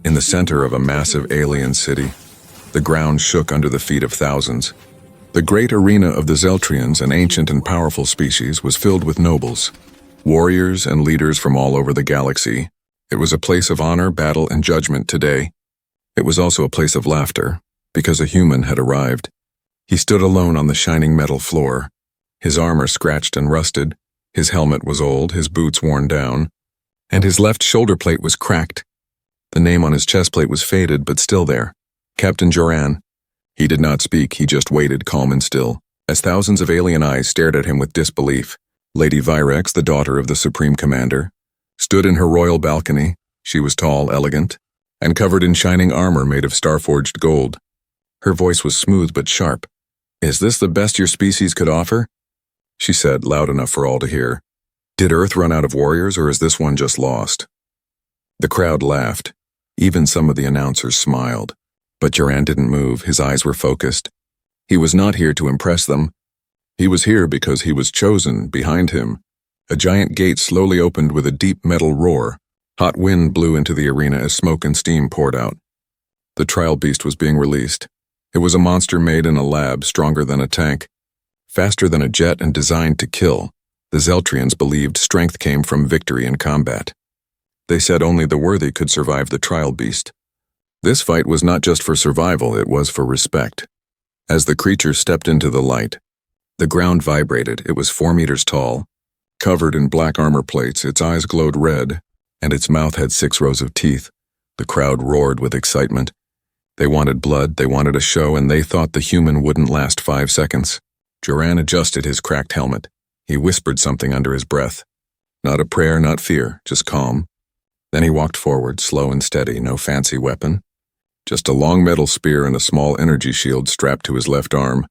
In the center of a massive alien city, the ground shook under the feet of thousands. The great arena of the Zeltrians, an ancient and powerful species, was filled with nobles, warriors, and leaders from all over the galaxy. It was a place of honor, battle, and judgment today. It was also a place of laughter, because a human had arrived. He stood alone on the shining metal floor, his armor scratched and rusted, his helmet was old, his boots worn down, and his left shoulder plate was cracked. The name on his chest plate was faded, but still there. Captain Joran. He did not speak, he just waited, calm and still, as thousands of alien eyes stared at him with disbelief. Lady Virex, the daughter of the Supreme Commander, stood in her royal balcony. She was tall, elegant, and covered in shining armor made of star-forged gold. Her voice was smooth but sharp. "Is this the best your species could offer?" she said, loud enough for all to hear. "Did Earth run out of warriors, or is this one just lost?" The crowd laughed. Even some of the announcers smiled. But Joran didn't move, his eyes were focused. He was not here to impress them. He was here because he was chosen. Behind him, a giant gate slowly opened with a deep metal roar. Hot wind blew into the arena as smoke and steam poured out. The trial beast was being released. It was a monster made in a lab, stronger than a tank, faster than a jet, and designed to kill. The Zeltrians believed strength came from victory in combat. They said only the worthy could survive the trial beast. This fight was not just for survival, it was for respect. As the creature stepped into the light, the ground vibrated. It was 4 meters tall, covered in black armor plates, its eyes glowed red, and its mouth had 6 rows of teeth. The crowd roared with excitement. They wanted blood, they wanted a show, and they thought the human wouldn't last 5 seconds. Joran adjusted his cracked helmet. He whispered something under his breath. Not a prayer, not fear, just calm. Then he walked forward, slow and steady, no fancy weapon. Just a long metal spear and a small energy shield strapped to his left arm.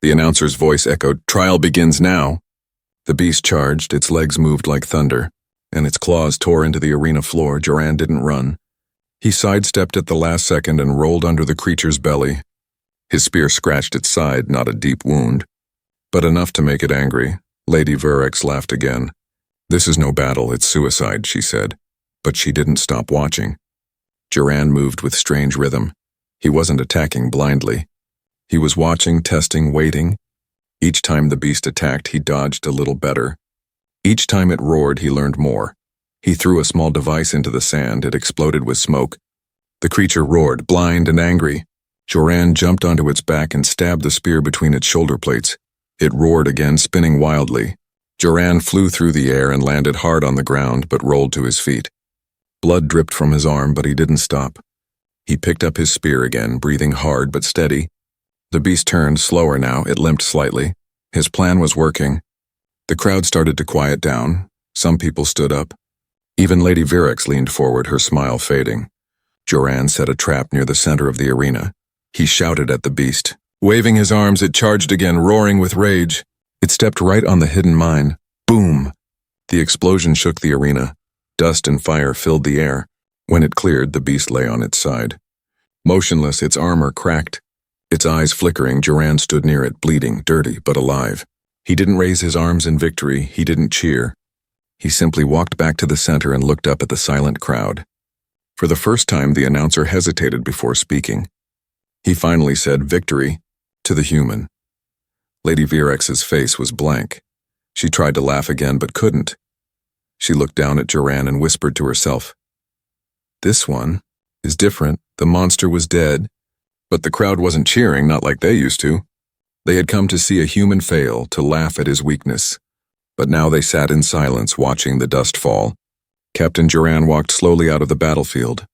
The announcer's voice echoed, "Trial begins now." The beast charged, its legs moved like thunder, and its claws tore into the arena floor. Joran didn't run. He sidestepped at the last second and rolled under the creature's belly. His spear scratched its side, not a deep wound, but enough to make it angry. Lady Virex laughed again. "This is no battle, it's suicide," she said. But she didn't stop watching. Joran moved with strange rhythm. He wasn't attacking blindly. He was watching, testing, waiting. Each time the beast attacked, he dodged a little better. Each time it roared, he learned more. He threw a small device into the sand. It exploded with smoke. The creature roared, blind and angry. Joran jumped onto its back and stabbed the spear between its shoulder plates. It roared again, spinning wildly. Joran flew through the air and landed hard on the ground, but rolled to his feet. Blood dripped from his arm, but he didn't stop. He picked up his spear again, breathing hard but steady. The beast turned, slower now, it limped slightly. His plan was working. The crowd started to quiet down. Some people stood up. Even Lady Virex leaned forward, her smile fading. Joran set a trap near the center of the arena. He shouted at the beast. Waving his arms, it charged again, roaring with rage. It stepped right on the hidden mine. Boom! The explosion shook the arena. Dust and fire filled the air. When it cleared, the beast lay on its side. Motionless, its armor cracked. Its eyes flickering, Joran stood near it, bleeding, dirty, but alive. He didn't raise his arms in victory, he didn't cheer. He simply walked back to the center and looked up at the silent crowd. For the first time, the announcer hesitated before speaking. He finally said, "Victory," to the human. Lady Virex's face was blank. She tried to laugh again, but couldn't. She looked down at Joran and whispered to herself, "This one is different. The monster was dead." But the crowd wasn't cheering, not like they used to. They had come to see a human fail, to laugh at his weakness. But now they sat in silence, watching the dust fall. Captain Joran walked slowly out of the battlefield.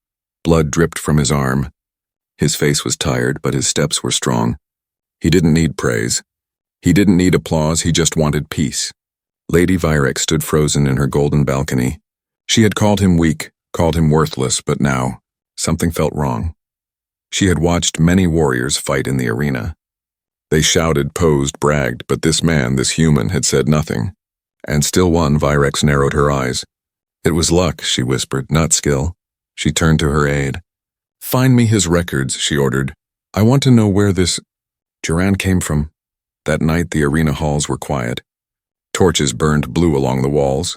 Blood dripped from his arm. His face was tired, but his steps were strong. He didn't need praise. He didn't need applause, he just wanted peace. Lady Virex stood frozen in her golden balcony. She had called him weak, called him worthless, but now, something felt wrong. She had watched many warriors fight in the arena. They shouted, posed, bragged, but this man, this human, had said nothing. And still one, Virex narrowed her eyes. "It was luck," she whispered, "not skill." She turned to her aide. "Find me his records," she ordered. "I want to know where this Joran came from." That night the arena halls were quiet. Torches burned blue along the walls.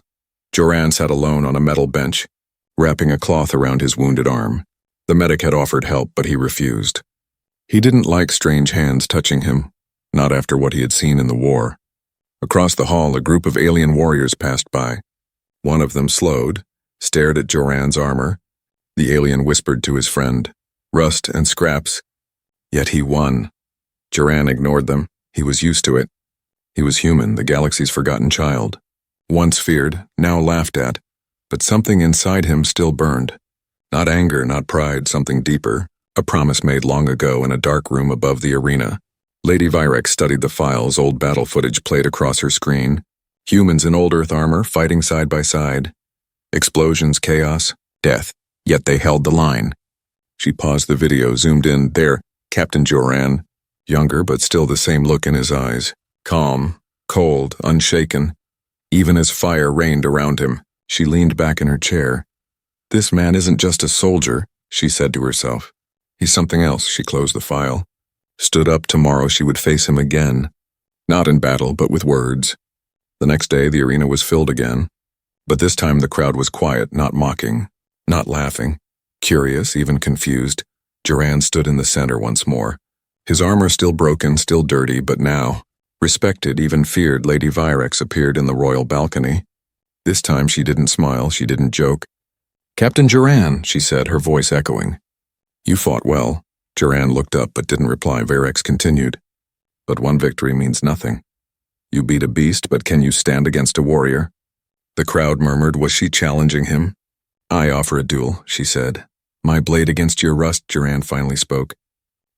Joran sat alone on a metal bench, wrapping a cloth around his wounded arm. The medic had offered help, but he refused. He didn't like strange hands touching him, not after what he had seen in the war. Across the hall, a group of alien warriors passed by. One of them slowed, stared at Joran's armor. The alien whispered to his friend, "Rust and scraps." Yet he won. Joran ignored them. He was used to it. He was human, the galaxy's forgotten child. Once feared, now laughed at, but something inside him still burned. Not anger, not pride, something deeper, a promise made long ago in a dark room above the arena. Lady Virex studied the files, old battle footage played across her screen. Humans in old Earth armor fighting side by side. Explosions, chaos, death, yet they held the line. She paused the video, zoomed in. There, Captain Joran, younger but still the same look in his eyes. Calm, cold, unshaken. Even as fire rained around him, she leaned back in her chair. This man isn't just a soldier, she said to herself. He's something else. She closed the file. Stood up. Tomorrow she would face him again. Not in battle, but with words. The next day the arena was filled again. But this time the crowd was quiet, not mocking, not laughing. Curious, even confused, Joran stood in the center once more. His armor still broken, still dirty, but now, respected, even feared, Lady Virex appeared in the royal balcony. This time she didn't smile, she didn't joke. "Captain Joran," she said, her voice echoing. "You fought well." Joran looked up but didn't reply. Virex continued. "But one victory means nothing. You beat a beast, but can you stand against a warrior?" The crowd murmured. Was she challenging him? "I offer a duel," she said. "My blade against your rust," Joran finally spoke.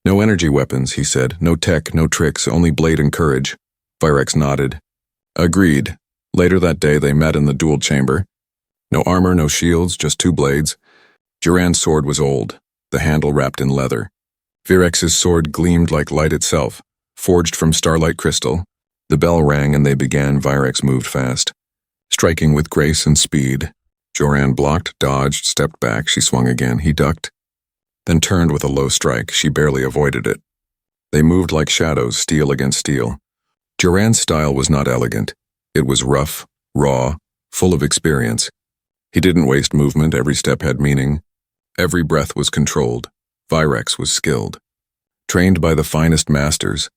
"No energy weapons," he said. "No tech, no tricks, only blade and courage." Virex nodded. Agreed. Later that day they met in the duel chamber. No armor, no shields, just two blades. Joran's sword was old, the handle wrapped in leather. Virex's sword gleamed like light itself, forged from starlight crystal. The bell rang and they began. Virex moved fast, striking with grace and speed. Joran blocked, dodged, stepped back. She swung again. He ducked, then turned with a low strike. She barely avoided it. They moved like shadows, steel against steel. Joran's style was not elegant. It was rough, raw, full of experience. He didn't waste movement. Every step had meaning. Every breath was controlled. Virex was skilled, trained by the finest masters.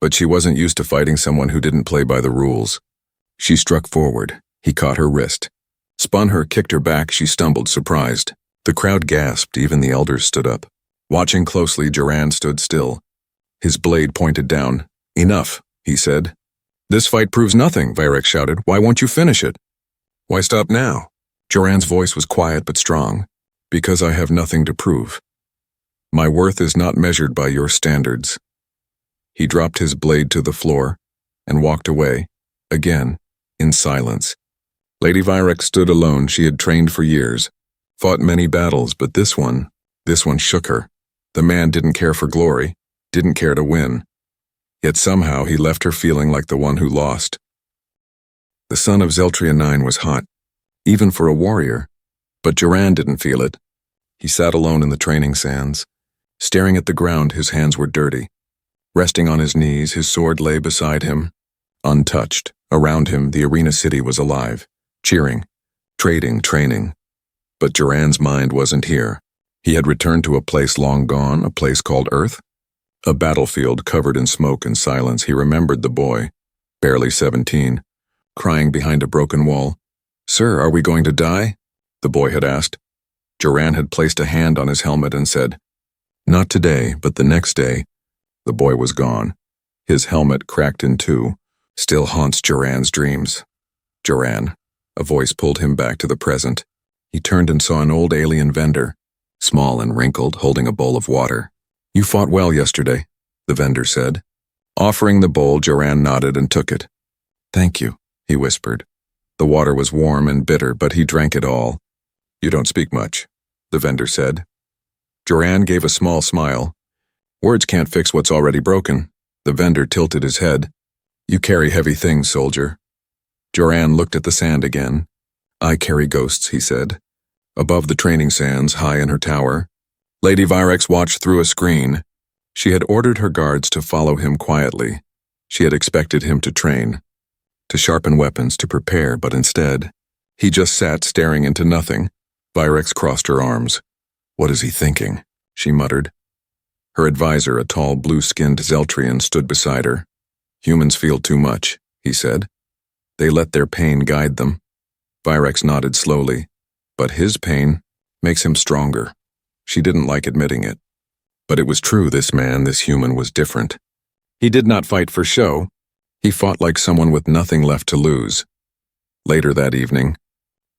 But she wasn't used to fighting someone who didn't play by the rules. She struck forward. He caught her wrist. Spun her, kicked her back. She stumbled, surprised. The crowd gasped. Even the elders stood up. Watching closely, Joran stood still. His blade pointed down. "Enough," he said. "This fight proves nothing," Virex shouted. "Why won't you finish it?" "Why stop now?" Joran's voice was quiet but strong. "Because I have nothing to prove. My worth is not measured by your standards." He dropped his blade to the floor and walked away, again, in silence. Lady Virex stood alone. She had trained for years, fought many battles, but this one shook her. The man didn't care for glory, didn't care to win. Yet somehow he left her feeling like the one who lost. The sun of Zeltria 9 was hot, even for a warrior, but Joran didn't feel it. He sat alone in the training sands, staring at the ground. His hands were dirty. Resting on his knees, his sword lay beside him, untouched. Around him, the arena city was alive, cheering, trading, training. But Joran's mind wasn't here. He had returned to a place long gone, a place called Earth. A battlefield covered in smoke and silence. He remembered the boy, barely 17, crying behind a broken wall. "Sir, are we going to die?" the boy had asked. Joran had placed a hand on his helmet and said, "Not today, but the next day." The boy was gone. His helmet, cracked in two, still haunts Joran's dreams. Joran. A voice pulled him back to the present. He turned and saw an old alien vendor, small and wrinkled, holding a bowl of water. "You fought well yesterday," the vendor said. Offering the bowl, Joran nodded and took it. "Thank you," he whispered. The water was warm and bitter, but he drank it all. "You don't speak much," the vendor said. Joran gave a small smile. "Words can't fix what's already broken." The vendor tilted his head. "You carry heavy things, soldier." Joran looked at the sand again. "I carry ghosts," he said. Above the training sands, high in her tower, Lady Virex watched through a screen. She had ordered her guards to follow him quietly. She had expected him to train, to sharpen weapons, to prepare, but instead, he just sat staring into nothing. Virex crossed her arms. "What is he thinking?" she muttered. Her advisor, a tall, blue-skinned Zeltrian, stood beside her. "Humans feel too much," he said. "They let their pain guide them." Virex nodded slowly. "But his pain makes him stronger." She didn't like admitting it. But it was true, this human was different. He did not fight for show. He fought like someone with nothing left to lose. Later that evening,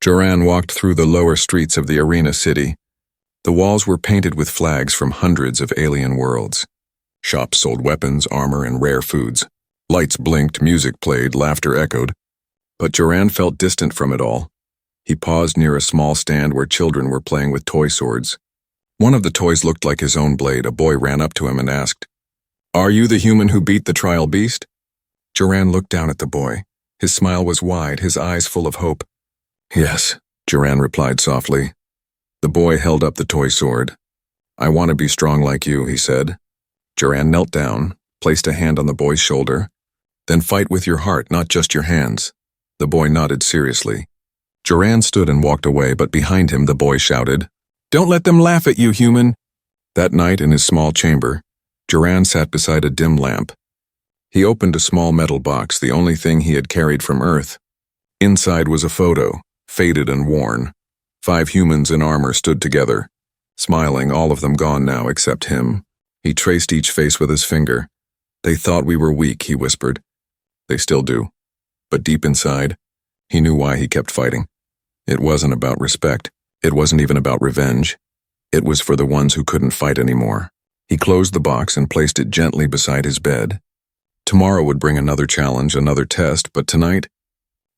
Joran walked through the lower streets of the arena city. The walls were painted with flags from hundreds of alien worlds. Shops sold weapons, armor, and rare foods. Lights blinked, music played, laughter echoed. But Joran felt distant from it all. He paused near a small stand where children were playing with toy swords. One of the toys looked like his own blade. A boy ran up to him and asked, "Are you the human who beat the trial beast?" Joran looked down at the boy. His smile was wide, his eyes full of hope. "Yes," Joran replied softly. The boy held up the toy sword. "I want to be strong like you," he said. Joran knelt down, placed a hand on the boy's shoulder. "Then fight with your heart, not just your hands." The boy nodded seriously. Joran stood and walked away, but behind him the boy shouted, "Don't let them laugh at you, human!" That night in his small chamber, Joran sat beside a dim lamp. He opened a small metal box, the only thing he had carried from Earth. Inside was a photo, faded and worn. 5 humans in armor stood together, smiling, all of them gone now except him. He traced each face with his finger. "They thought we were weak," he whispered. "They still do." But deep inside, he knew why he kept fighting. It wasn't about respect. It wasn't even about revenge. It was for the ones who couldn't fight anymore. He closed the box and placed it gently beside his bed. Tomorrow would bring another challenge, another test, but tonight,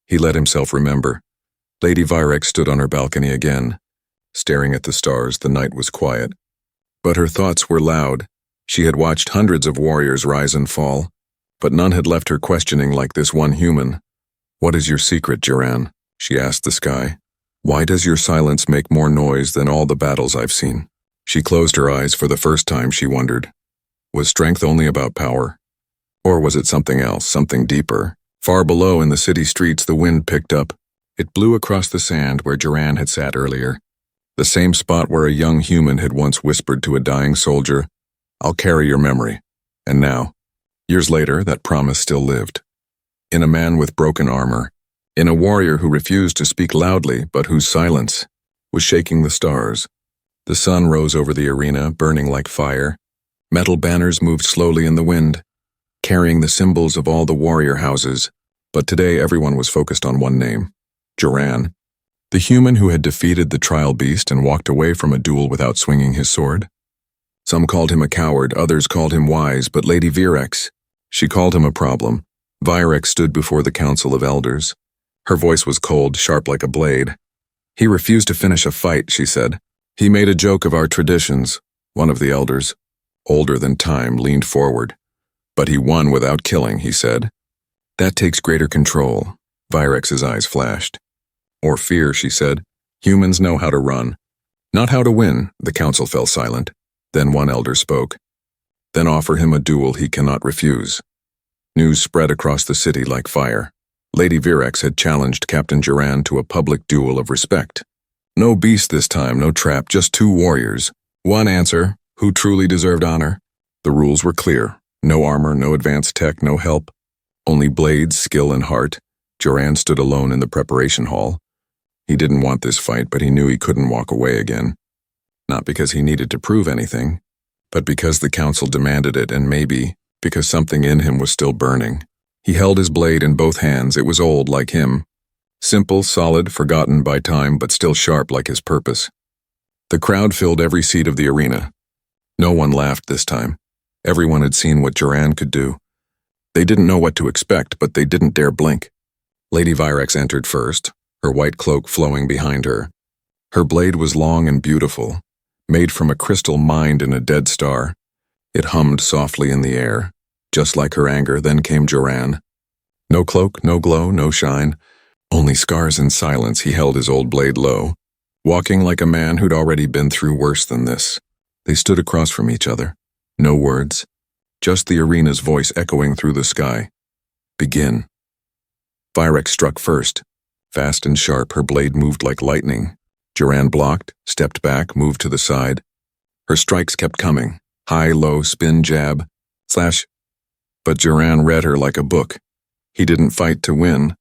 he let himself remember. Lady Virex stood on her balcony again. Staring at the stars, the night was quiet. But her thoughts were loud. She had watched hundreds of warriors rise and fall, but none had left her questioning like this one human. "What is your secret, Joran?" she asked the sky. "Why does your silence make more noise than all the battles I've seen?" She closed her eyes. For the first time, she wondered. Was strength only about power? Or was it something else, something deeper? Far below in the city streets, the wind picked up. It blew across the sand where Joran had sat earlier. The same spot where a young human had once whispered to a dying soldier, "I'll carry your memory." And now, years later, that promise still lived. In a man with broken armor. In a warrior who refused to speak loudly, but whose silence was shaking the stars. The sun rose over the arena, burning like fire. Metal banners moved slowly in the wind, carrying the symbols of all the warrior houses. But today everyone was focused on one name, Joran. The human who had defeated the trial beast and walked away from a duel without swinging his sword. Some called him a coward, others called him wise, but Lady Virex, she called him a problem. Virex stood before the Council of Elders. Her voice was cold, sharp like a blade. "He refused to finish a fight," she said. "He made a joke of our traditions." One of the elders, older than time, leaned forward. "But he won without killing," he said. "That takes greater control." Virex's eyes flashed. "Or fear," she said. "Humans know how to run, not how to win." The council fell silent. Then one elder spoke. "Then offer him a duel he cannot refuse." News spread across the city like fire. Lady Virex had challenged Captain Joran to a public duel of respect. No beast this time, no trap, just 2 warriors. One answer, who truly deserved honor. The rules were clear. No armor, no advanced tech, no help. Only blades, skill, and heart. Joran stood alone in the preparation hall. He didn't want this fight, but he knew he couldn't walk away again. Not because he needed to prove anything, but because the council demanded it, and maybe because something in him was still burning. He held his blade in both hands. It was old, like him. Simple, solid, forgotten by time, but still sharp like his purpose. The crowd filled every seat of the arena. No one laughed this time. Everyone had seen what Joran could do. They didn't know what to expect, but they didn't dare blink. Lady Virex entered first, her white cloak flowing behind her. Her blade was long and beautiful, made from a crystal mined in a dead star. It hummed softly in the air. Just like her anger, then came Joran. No cloak, no glow, no shine. Only scars and silence. He held his old blade low, walking like a man who'd already been through worse than this. They stood across from each other. No words, just the arena's voice echoing through the sky. "Begin." Virex struck first. Fast and sharp, her blade moved like lightning. Joran blocked, stepped back, moved to the side. Her strikes kept coming. High, low, spin, jab, slash. But Joran read her like a book. He didn't fight to win.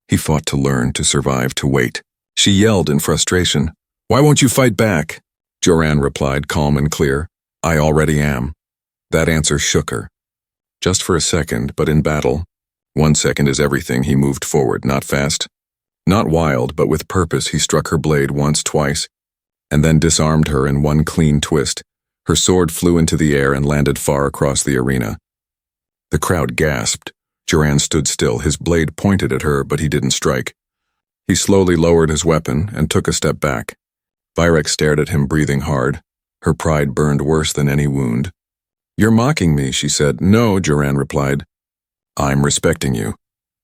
He fought to learn, to survive, to wait. She yelled in frustration. "Why won't you fight back?" Joran replied, calm and clear. "I already am." That answer shook her. Just for a second, but in battle, 1 second is everything. He moved forward, not fast, not wild, but with purpose. He struck her blade once, twice, and then disarmed her in one clean twist. Her sword flew into the air and landed far across the arena. The crowd gasped. Joran stood still, his blade pointed at her, but he didn't strike. He slowly lowered his weapon and took a step back. Virex stared at him, breathing hard. Her pride burned worse than any wound. "You're mocking me," she said. "No," Joran replied. "I'm respecting you."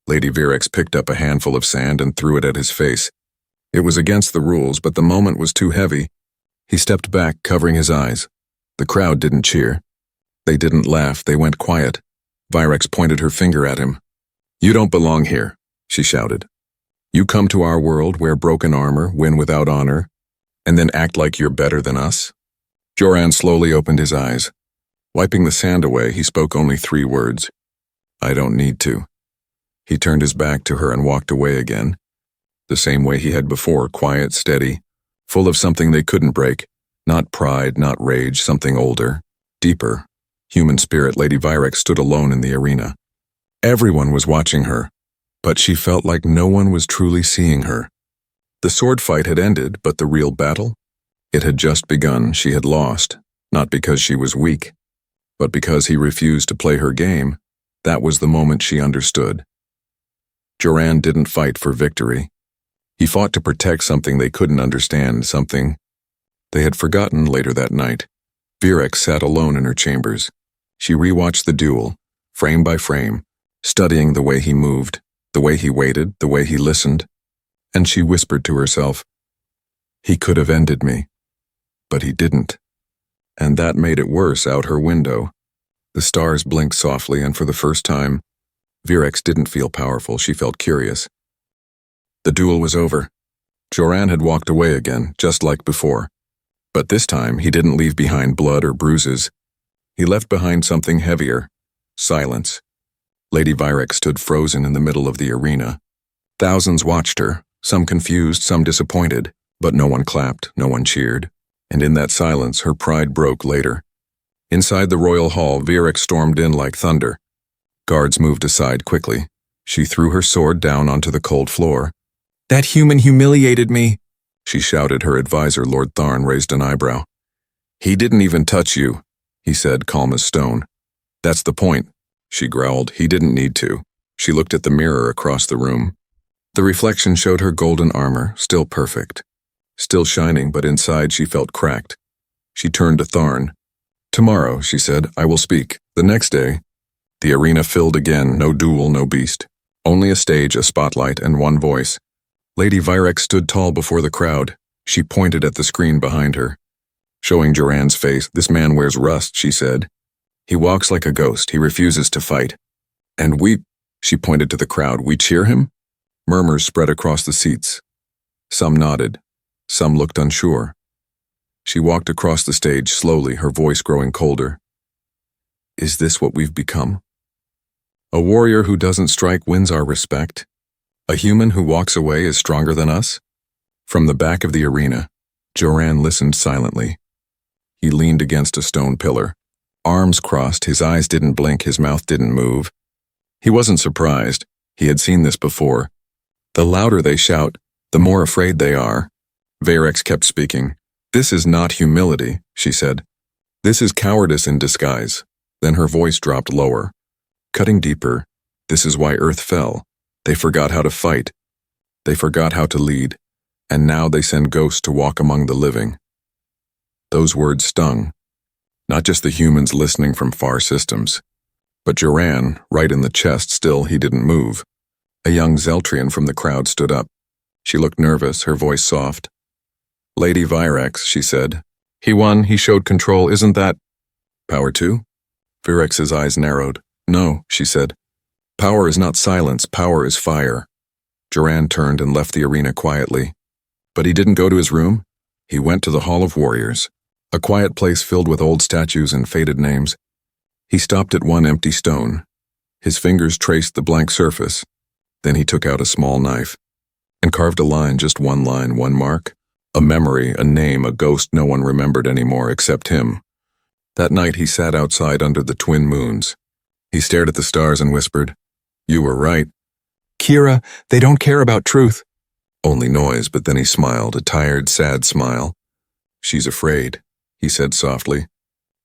Lady Virex picked up a handful of sand and threw it at his face. It was against the rules, but the moment was too heavy. He stepped back, covering his eyes. The crowd didn't cheer. They didn't laugh, they went quiet. Virex pointed her finger at him. "You don't belong here," she shouted. "You come to our world, wear broken armor, win without honor, and then act like you're better than us?" Joran slowly opened his eyes. Wiping the sand away, he spoke only 3 words. "I don't need to." He turned his back to her and walked away again. The same way he had before, quiet, steady, full of something they couldn't break. Not pride, not rage, something older, deeper. Human spirit. Lady Virex stood alone in the arena. Everyone was watching her, but she felt like no one was truly seeing her. The sword fight had ended, but the real battle? It had just begun. She had lost, not because she was weak, but because he refused to play her game. That was the moment she understood. Joran didn't fight for victory. He fought to protect something they couldn't understand, something they had forgotten. Later that night, Virex sat alone in her chambers. She rewatched the duel, frame by frame, studying the way he moved, the way he waited, the way he listened, and she whispered to herself, "He could have ended me, but he didn't." And that made it worse. Out her window, the stars blinked softly, and for the first time, Virex didn't feel powerful, she felt curious. The duel was over. Joran had walked away again, just like before. But this time, he didn't leave behind blood or bruises. He left behind something heavier: silence. Lady Virex stood frozen in the middle of the arena. Thousands watched her, some confused, some disappointed, but no one clapped, no one cheered. And in that silence, her pride broke later. Inside the royal hall, Virex stormed in like thunder. Guards moved aside quickly. She threw her sword down onto the cold floor. "That human humiliated me," she shouted. Her advisor, Lord Tharn, raised an eyebrow. "He didn't even touch you," he said, calm as stone. "That's the point," she growled. "He didn't need to." She looked at the mirror across the room. The reflection showed her golden armor, still perfect, still shining, but inside she felt cracked. She turned to Tharn. "Tomorrow," she said, "I will speak." The next day, the arena filled again. No duel, no beast. Only a stage, a spotlight, and one voice. Lady Virex stood tall before the crowd. She pointed at the screen behind her. Showing Joran's face, "This man wears rust," she said. "He walks like a ghost. He refuses to fight. And we," she pointed to the crowd, "we cheer him?" Murmurs spread across the seats. Some nodded. Some looked unsure. She walked across the stage slowly, her voice growing colder. "Is this what we've become? A warrior who doesn't strike wins our respect? A human who walks away is stronger than us?" From the back of the arena, Joran listened silently. He leaned against a stone pillar. Arms crossed, his eyes didn't blink, his mouth didn't move. He wasn't surprised. He had seen this before. The louder they shout, the more afraid they are. Virex kept speaking. "This is not humility," she said. "This is cowardice in disguise." Then her voice dropped lower, cutting deeper. "This is why Earth fell. They forgot how to fight. They forgot how to lead. And now they send ghosts to walk among the living." Those words stung. Not just the humans listening from far systems, but Joran, right in the chest. Still, he didn't move. A young Zeltrian from the crowd stood up. She looked nervous, her voice soft. "Lady Virex," she said. "He won, he showed control, isn't that power too?" Virex's eyes narrowed. "No," she said. "Power is not silence, power is fire." Joran turned and left the arena quietly. But he didn't go to his room. He went to the Hall of Warriors, a quiet place filled with old statues and faded names. He stopped at one empty stone. His fingers traced the blank surface. Then he took out a small knife and carved a line, just one line, one mark. A memory, a name, a ghost no one remembered anymore except him. That night he sat outside under the twin moons. He stared at the stars and whispered, "You were right. Kira, they don't care about truth." Only noise, but then he smiled, a tired, sad smile. "She's afraid," he said softly.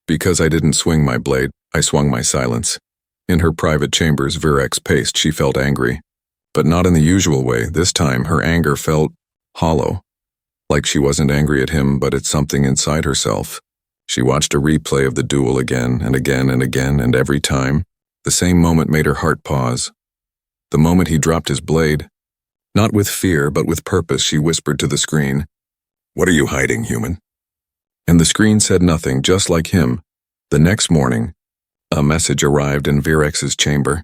"Because I didn't swing my blade, I swung my silence." In her private chambers, Virex paced. She felt angry. But not in the usual way. This time, her anger felt hollow. Like she wasn't angry at him, but at something inside herself. She watched a replay of the duel again and again and again, and every time, the same moment made her heart pause. The moment he dropped his blade. Not with fear, but with purpose, she whispered to the screen, "What are you hiding, human?" And the screen said nothing, just like him. The next morning, a message arrived in Virex's chamber.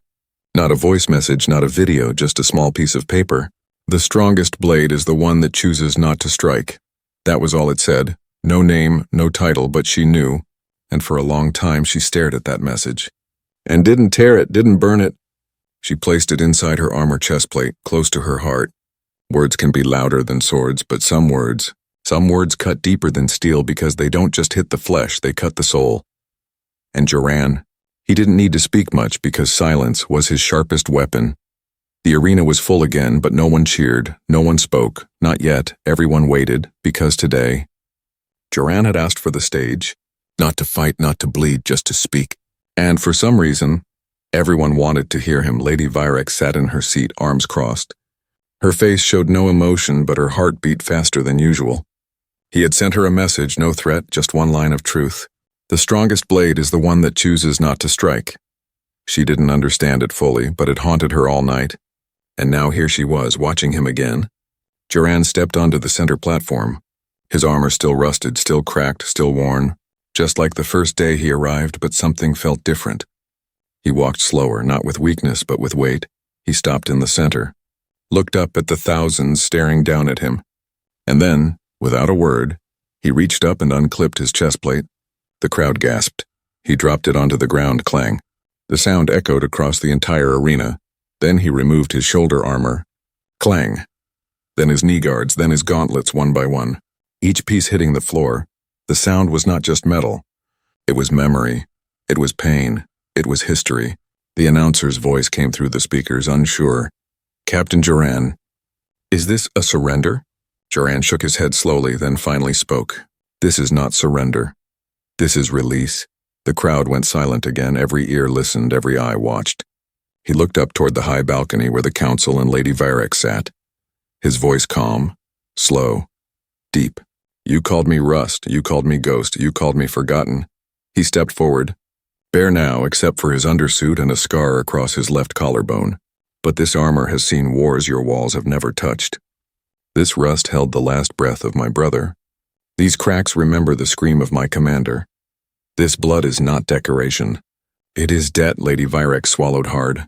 Not a voice message, not a video, just a small piece of paper. "The strongest blade is the one that chooses not to strike." That was all it said. No name, no title, but she knew. And for a long time she stared at that message. And didn't tear it, didn't burn it. She placed it inside her armor chestplate, close to her heart. Words can be louder than swords, but some words cut deeper than steel because they don't just hit the flesh, they cut the soul. And Joran, he didn't need to speak much because silence was his sharpest weapon. The arena was full again, but no one cheered, no one spoke, not yet. Everyone waited, because today, Joran had asked for the stage, not to fight, not to bleed, just to speak. And for some reason, everyone wanted to hear him. Lady Virex sat in her seat, arms crossed. Her face showed no emotion, but her heart beat faster than usual. He had sent her a message, no threat, just one line of truth. The strongest blade is the one that chooses not to strike. She didn't understand it fully, but it haunted her all night. And now here she was, watching him again. Joran stepped onto the center platform. His armor still rusted, still cracked, still worn. Just like the first day he arrived, but something felt different. He walked slower, not with weakness, but with weight. He stopped in the center, looked up at the thousands staring down at him. And then, without a word, he reached up and unclipped his chestplate. The crowd gasped. He dropped it onto the ground, clang. The sound echoed across the entire arena. Then he removed his shoulder armor. Clang. Then his knee guards, then his gauntlets one by one. Each piece hitting the floor. The sound was not just metal. It was memory. It was pain. It was history. The announcer's voice came through the speakers, unsure. "Captain Joran, is this a surrender?" Joran shook his head slowly, then finally spoke. "This is not surrender. This is release." The crowd went silent again. Every ear listened, every eye watched. He looked up toward the high balcony where the council and Lady Virex sat. His voice calm, slow, deep. "You called me rust, you called me ghost, you called me forgotten." He stepped forward, bare now except for his undersuit and a scar across his left collarbone. "But this armor has seen wars your walls have never touched. This rust held the last breath of my brother. These cracks remember the scream of my commander. This blood is not decoration. It is debt." Lady Virex swallowed hard.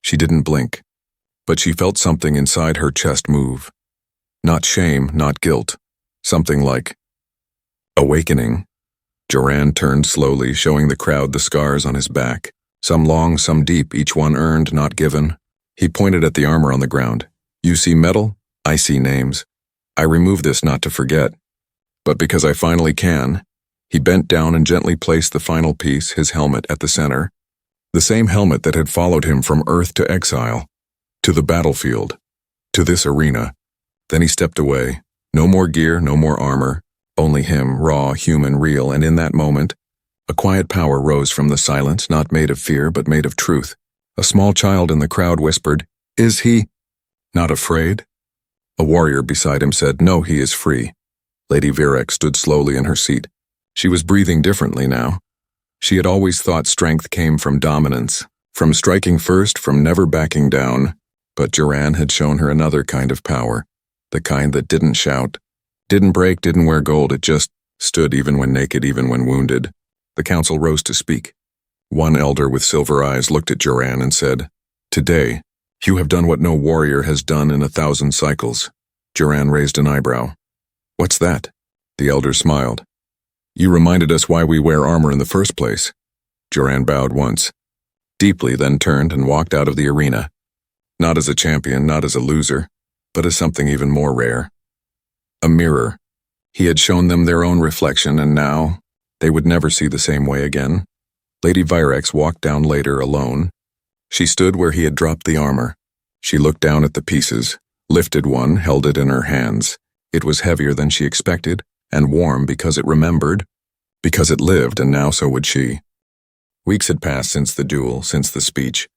She didn't blink, but she felt something inside her chest move. Not shame, not guilt. Something like awakening. Joran turned slowly, showing the crowd the scars on his back. Some long, some deep, each one earned, not given. He pointed at the armor on the ground. "You see metal? I see names. I remove this not to forget. But because I finally can." He bent down and gently placed the final piece, his helmet, at the center. The same helmet that had followed him from Earth to exile, to the battlefield, to this arena. Then he stepped away. No more gear, no more armor. Only him, raw, human, real, and in that moment, a quiet power rose from the silence, not made of fear, but made of truth. A small child in the crowd whispered, "Is he not afraid?" A warrior beside him said, "No, he is free." Lady Virex stood slowly in her seat. She was breathing differently now. She had always thought strength came from dominance, from striking first, from never backing down. But Joran had shown her another kind of power, the kind that didn't shout, didn't break, didn't wear gold. It just stood even when naked, even when wounded. The council rose to speak. One elder with silver eyes looked at Joran and said, "Today, you have done what no warrior has done in 1,000 cycles." Joran raised an eyebrow. What's that? The elder smiled. You reminded us why we wear armor in the first place. Joran bowed once, deeply, then turned and walked out of the arena. Not as a champion, not as a loser, but as something even more rare. A mirror. He had shown them their own reflection, and now they would never see the same way again. Lady Virex walked down later alone. She stood where he had dropped the armor. She looked down at the pieces, lifted one, held it in her hands. It was heavier than she expected, and warm because it remembered, because it lived, and now so would she. Weeks had passed since the duel, since the speech.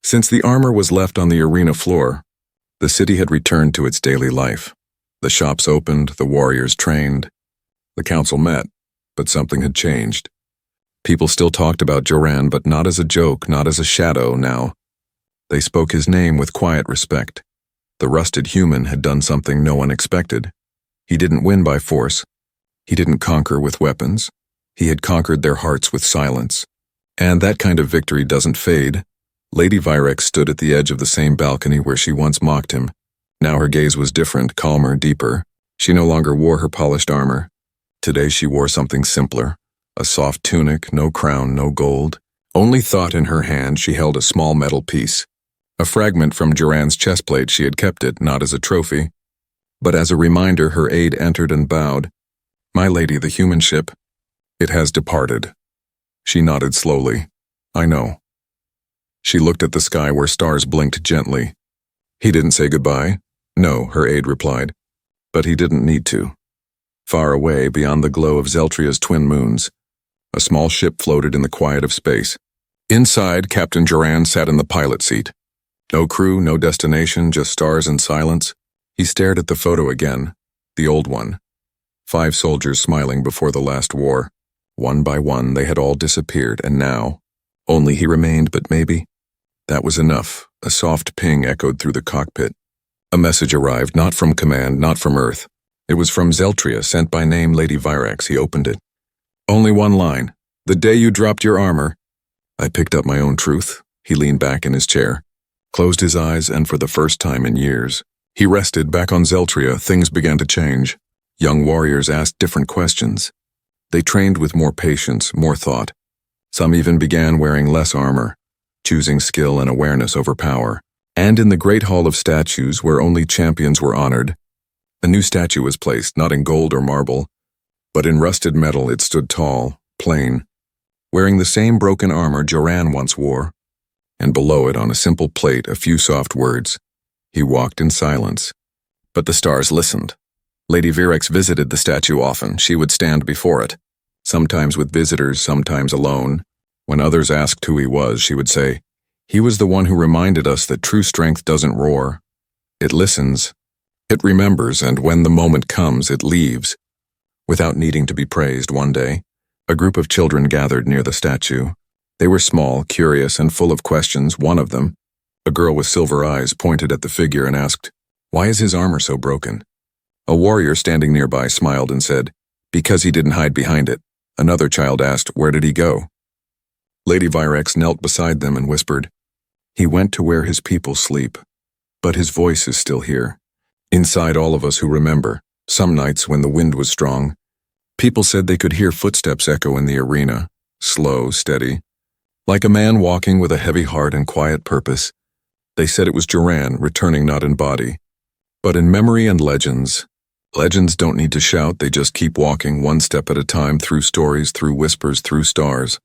Since the armor was left on the arena floor, the city had returned to its daily life. The shops opened, the warriors trained. The council met, but something had changed. People still talked about Joran, but not as a joke, not as a shadow now. They spoke his name with quiet respect. The rusted human had done something no one expected. He didn't win by force. He didn't conquer with weapons. He had conquered their hearts with silence. And that kind of victory doesn't fade. Lady Virex stood at the edge of the same balcony where she once mocked him. Now her gaze was different, calmer, deeper. She no longer wore her polished armor. Today she wore something simpler. A soft tunic, no crown, no gold. Only thought in her hand she held a small metal piece. A fragment from Joran's chestplate. She had kept it, not as a trophy, but as a reminder. Her aide entered and bowed. My lady, the human ship. It has departed. She nodded slowly. I know. She looked at the sky where stars blinked gently. He didn't say goodbye. No, her aide replied. But he didn't need to. Far away, beyond the glow of Zeltria's twin moons, a small ship floated in the quiet of space. Inside, Captain Joran sat in the pilot seat. No crew, no destination, just stars and silence. He stared at the photo again, the old one. 5 soldiers smiling before the last war. One by one, they had all disappeared, and now, only he remained, but maybe. That was enough. A soft ping echoed through the cockpit. A message arrived, not from command, not from Earth. It was from Zeltria, sent by name Lady Virex. He opened it. Only one line. The day you dropped your armor. I picked up my own truth. He leaned back in his chair, closed his eyes, and for the first time in years, he rested. Back on Zeltria, things began to change. Young warriors asked different questions. They trained with more patience, more thought. Some even began wearing less armor, choosing skill and awareness over power. And in the great hall of statues, where only champions were honored, a new statue was placed, not in gold or marble, but in rusted metal. It stood tall, plain, wearing the same broken armor Joran once wore, and below it, on a simple plate, a few soft words. He walked in silence, but the stars listened. Lady Virex visited the statue often. She would stand before it, sometimes with visitors, sometimes alone. When others asked who he was, she would say, he was the one who reminded us that true strength doesn't roar. It listens, it remembers, and when the moment comes, it leaves. Without needing to be praised, one day, a group of children gathered near the statue. They were small, curious, and full of questions. One of them, a girl with silver eyes, pointed at the figure and asked, why is his armor so broken? A warrior standing nearby smiled and said, because he didn't hide behind it. Another child asked, where did he go? Lady Virex knelt beside them and whispered, he went to where his people sleep, but his voice is still here, inside all of us who remember. Some nights when the wind was strong, people said they could hear footsteps echo in the arena, slow, steady, like a man walking with a heavy heart and quiet purpose. They said it was Joran, returning not in body, but in memory and legends. Legends don't need to shout, they just keep walking one step at a time, through stories, through whispers, through stars.